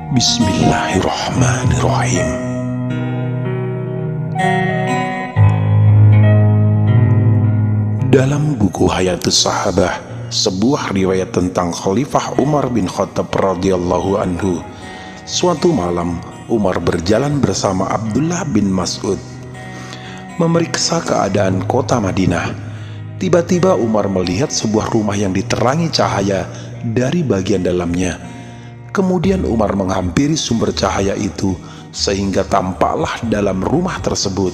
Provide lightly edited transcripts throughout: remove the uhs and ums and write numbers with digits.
Bismillahirrahmanirrahim. Dalam buku Hayatus Sahabah, sebuah riwayat tentang Khalifah Umar bin Khattab radhiyallahu anhu, suatu malam Umar berjalan bersama Abdullah bin Mas'ud memeriksa keadaan kota Madinah. Tiba-tiba Umar melihat sebuah rumah yang diterangi cahaya dari bagian dalamnya. Kemudian Umar menghampiri sumber cahaya itu sehingga tampaklah dalam rumah tersebut.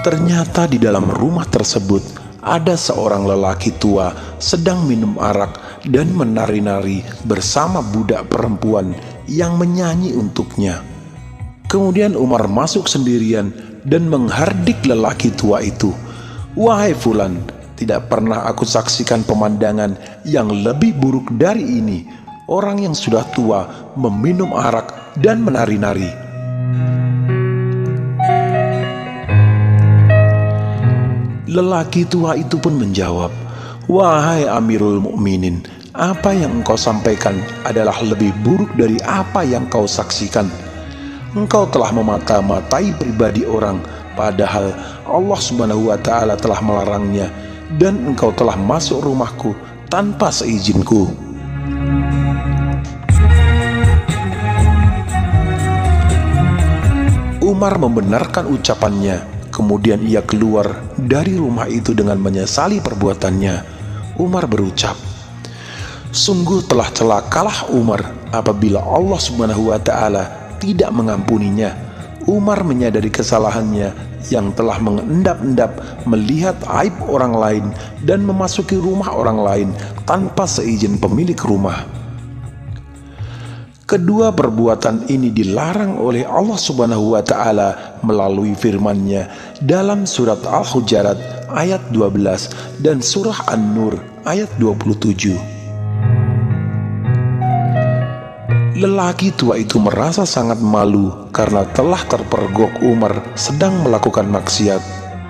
Ternyata di dalam rumah tersebut ada seorang lelaki tua sedang minum arak dan menari-nari bersama budak perempuan yang menyanyi untuknya. Kemudian Umar masuk sendirian dan menghardik lelaki tua itu. "Wahai fulan, tidak pernah aku saksikan pemandangan yang lebih buruk dari ini. Orang yang sudah tua meminum arak dan menari-nari." Lelaki tua itu pun menjawab, "Wahai Amirul Mukminin, apa yang engkau sampaikan adalah lebih buruk dari apa yang kau saksikan. Engkau telah memata-matai pribadi orang, padahal Allah Subhanahu wa Ta'ala telah melarangnya, dan engkau telah masuk rumahku tanpa seizinku." Umar membenarkan ucapannya. Kemudian ia keluar dari rumah itu dengan menyesali perbuatannya. Umar berucap, "Sungguh telah celakalah Umar apabila Allah Subhanahu wa Ta'ala tidak mengampuninya." Umar menyadari kesalahannya yang telah mengendap-endap melihat aib orang lain dan memasuki rumah orang lain tanpa seizin pemilik rumah. Kedua perbuatan ini dilarang oleh Allah Subhanahu wa Ta'ala melalui firman-Nya dalam surat Al-Hujurat ayat 12 dan surah An-Nur ayat 27. Lelaki tua itu merasa sangat malu karena telah terpergok Umar sedang melakukan maksiat.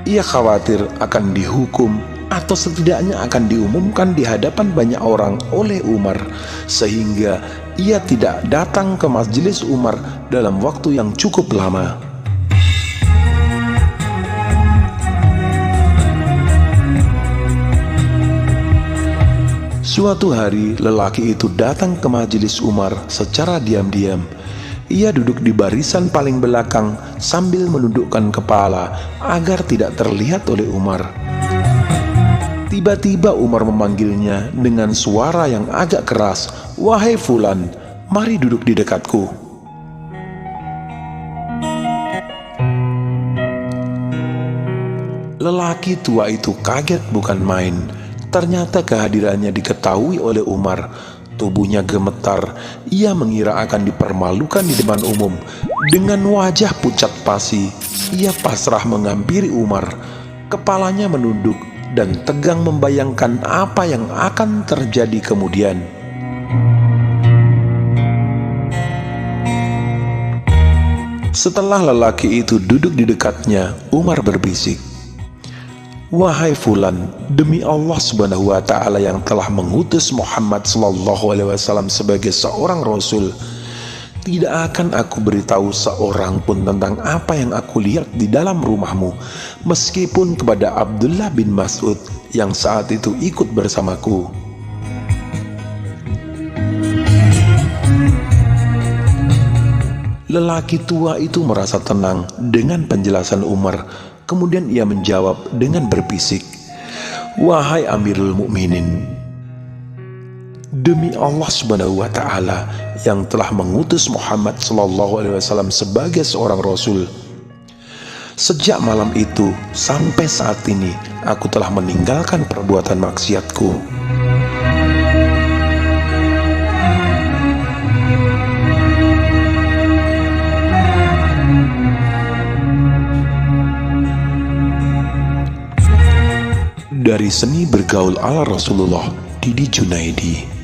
Ia khawatir akan dihukum atau setidaknya akan diumumkan di hadapan banyak orang oleh Umar, sehingga ia tidak datang ke majelis Umar dalam waktu yang cukup lama. Suatu hari lelaki itu datang ke majelis Umar secara diam-diam. Ia duduk di barisan paling belakang sambil menundukkan kepala agar tidak terlihat oleh Umar. Tiba-tiba Umar memanggilnya dengan suara yang agak keras, "Wahai fulan, mari duduk di dekatku." Lelaki tua itu kaget bukan main. Ternyata kehadirannya diketahui oleh Umar. Tubuhnya gemetar. Ia mengira akan dipermalukan di depan umum. Dengan wajah pucat pasi, ia pasrah menghampiri Umar. Kepalanya menunduk dan tegang membayangkan apa yang akan terjadi kemudian. Setelah lelaki itu duduk di dekatnya, Umar berbisik, "Wahai fulan, demi Allah Subhanahu wa Ta'ala yang telah mengutus Muhammad sallallahu alaihi wasallam sebagai seorang rasul, tidak akan aku beritahu seorang pun tentang apa yang aku lihat di dalam rumahmu, meskipun kepada Abdullah bin Mas'ud yang saat itu ikut bersamaku." Lelaki tua itu merasa tenang dengan penjelasan Umar. Kemudian ia menjawab dengan berbisik, "Wahai Amirul Mukminin, demi Allah Subhanahu wa Ta'ala yang telah mengutus Muhammad sallallahu alaihi wasallam sebagai seorang rasul, sejak malam itu sampai saat ini aku telah meninggalkan perbuatan maksiatku." Dari seni bergaul ala Rasulullah, Didi Junaidi.